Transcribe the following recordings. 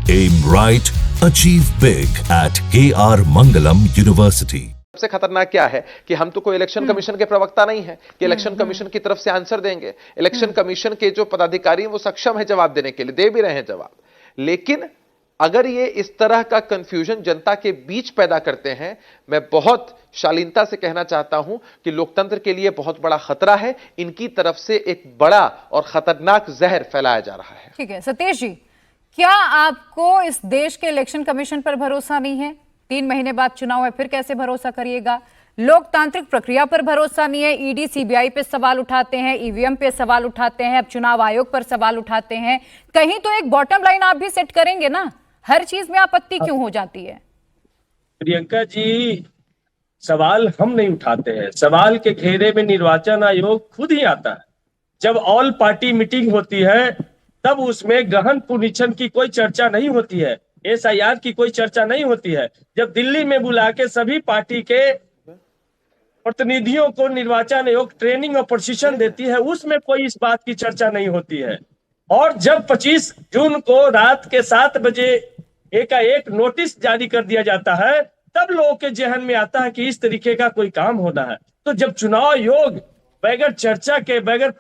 Aim right, achieve big at KR Mangalam University. सबसे खतरनाक क्या है कि हम तो कोई इलेक्शन कमीशन के प्रवक्ता नहीं है कि इलेक्शन कमीशन की तरफ से आंसर देंगे। इलेक्शन कमीशन के जो पदाधिकारी हैं वो सक्षम है जवाब देने के लिए, दे भी रहे हैं जवाब। लेकिन अगर ये इस तरह का कंफ्यूजन जनता के बीच पैदा करते हैं, मैं बहुत शालीनता से कहना चाहता हूं कि लोकतंत्र के लिए बहुत बड़ा खतरा है। इनकी तरफ से एक बड़ा और खतरनाक जहर फैलाया जा रहा है। ठीक है सतीश जी, क्या आपको इस देश के इलेक्शन कमीशन पर भरोसा नहीं है? 3 महीने बाद चुनाव है, फिर कैसे भरोसा करिएगा? लोकतांत्रिक प्रक्रिया पर भरोसा नहीं है। ईडी सीबीआई पे सवाल उठाते हैं, ईवीएम पे सवाल उठाते हैं, अब चुनाव आयोग पर सवाल उठाते हैं। कहीं तो एक बॉटम लाइन आप भी सेट करेंगे ना? हर चीज में आपत्ति क्यों हो जाती है? प्रियंका जी, सवाल हम नहीं उठाते हैं। सवाल के घेरे में निर्वाचन आयोग खुद ही आता है। जब ऑल पार्टी मीटिंग होती है तब उसमें गहन पुनरीक्षण की कोई चर्चा नहीं होती है, एसआईआर की कोई चर्चा नहीं होती है। जब दिल्ली में बुला के सभी पार्टी के प्रतिनिधियों को निर्वाचन आयोग ट्रेनिंग और प्रशिक्षण देती है, उसमें कोई इस बात की चर्चा नहीं होती है। और जब 25 जून को रात के 7 बजे एकाएक नोटिस जारी कर दिया जाता है, तब लोगों के जहन में आता है कि इस तरीके का कोई काम होना है। तो जब चुनाव आयोग बगैर चर्चा के, बगैर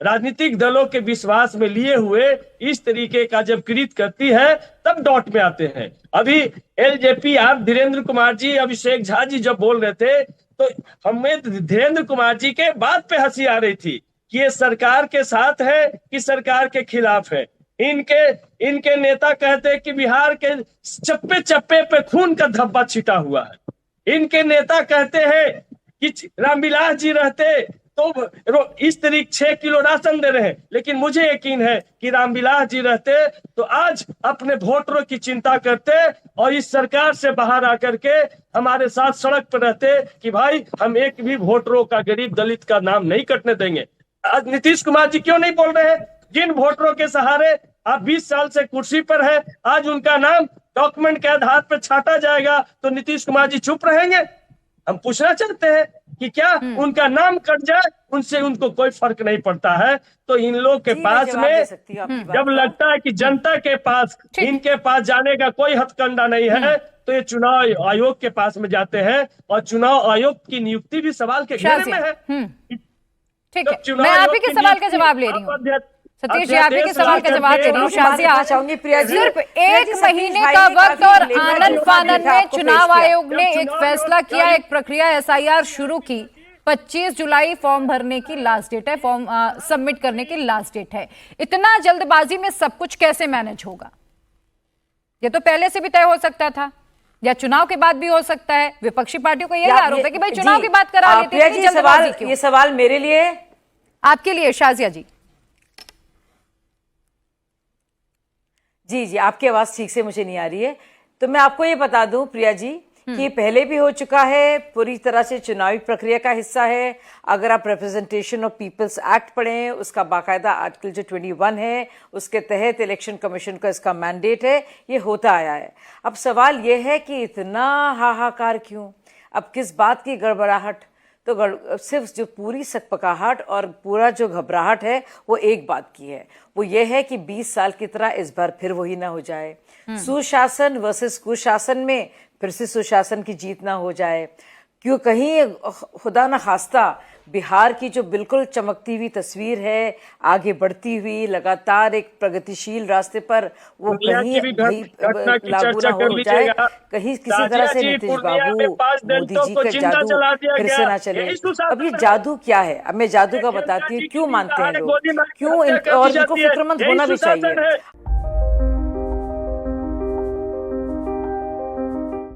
राजनीतिक दलों के विश्वास में लिए हुए इस तरीके का जब कृत करती है, तब डॉट में आते हैं। अभी एलजेपी आप धीरेन्द्र कुमार जी, अभिषेक झा जी जब बोल रहे थे तो हमें धीरेन्द्र कुमार जी के बात पे हंसी आ रही थी कि ये सरकार के साथ है कि सरकार के खिलाफ है। इनके नेता कहते हैं कि बिहार के चप्पे चप्पे पे खून का धब्बा छिटा हुआ है। इनके नेता कहते हैं कि रामविलास जी रहते तो इस तरीके 6 किलो राशन दे रहे हैं। लेकिन मुझे यकीन है कि रामविलास जी रहते तो आज अपने वोटरों की चिंता करते और इस सरकार से बाहर आकर के हमारे साथ सड़क पर रहते कि भाई हम एक भी वोटरों का, गरीब दलित का नाम नहीं कटने देंगे। आज नीतीश कुमार जी क्यों नहीं बोल रहे हैं? जिन वोटरों के सहारे आप 20 साल से कुर्सी पर है, आज उनका नाम डॉक्यूमेंट के आधार पर छाटा जाएगा तो नीतीश कुमार जी चुप रहेंगे? हम पूछना चाहते हैं कि क्या उनका नाम कट जाए उनसे उनको कोई फर्क नहीं पड़ता है? तो इन लोग के पास में जब लगता है कि जनता के पास, इनके पास जाने का कोई हथकंडा नहीं है, तो ये चुनाव आयोग के पास में जाते हैं और चुनाव आयोग की नियुक्ति भी सवाल के घेरे में है। ठीक है, मैं आप ही के सवाल का जवाब ले रही हूँ। सतीश जी, आप ही के सवाल का जवाब दे रही हूँ। शाजिया, सिर्फ 1 महीने का वक्त और आनंद फानन में चुनाव आयोग ने एक फैसला किया, एक प्रक्रिया एसआईआर शुरू की। 25 जुलाई फॉर्म भरने की लास्ट डेट है, फॉर्म सबमिट करने की लास्ट डेट है। इतना जल्दबाजी में सब कुछ कैसे मैनेज होगा? ये तो पहले से भी तय हो सकता था या चुनाव के बाद भी हो सकता है। विपक्षी पार्टियों को यही आरोप है कि भाई चुनाव की बात करा लेते हैं। ये सवाल मेरे लिए, आपके लिए शाजिया जी। जी, आपकी आवाज ठीक से मुझे नहीं आ रही है। तो मैं आपको ये बता दूं प्रिया जी कि पहले भी हो चुका है, पूरी तरह से चुनावी प्रक्रिया का हिस्सा है। अगर आप रिप्रेजेंटेशन ऑफ पीपल्स एक्ट पढ़ें, उसका बाकायदा आर्टिकल जो 21 है उसके तहत इलेक्शन कमीशन का इसका मैंडेट है, ये होता आया है। अब सवाल ये है कि इतना हाहाकार क्यों? अब किस बात की गड़बड़ाहट? तो सिर्फ जो पूरी सकपकाहट और पूरा जो घबराहट है वो एक बात की है, वो ये है कि 20 साल की तरह इस बार फिर वही ना हो जाए। सुशासन वर्सेस कुशासन में फिर से सुशासन की जीत ना हो जाए। क्यों कहीं खुदा न खास्ता बिहार की जो बिल्कुल चमकती हुई तस्वीर है, आगे बढ़ती हुई लगातार एक प्रगतिशील रास्ते पर, वो कहीं लागू ना हो जाए, कहीं किसी तरह से नीतीश बाबू, मोदी जी का जादू फिर से ना चले। अब ये जादू क्या है? अब मैं जादू का बताती हूँ, क्यों मानते हैं लोग, क्यों और इनको फिक्रमंद होना भी चाहिए।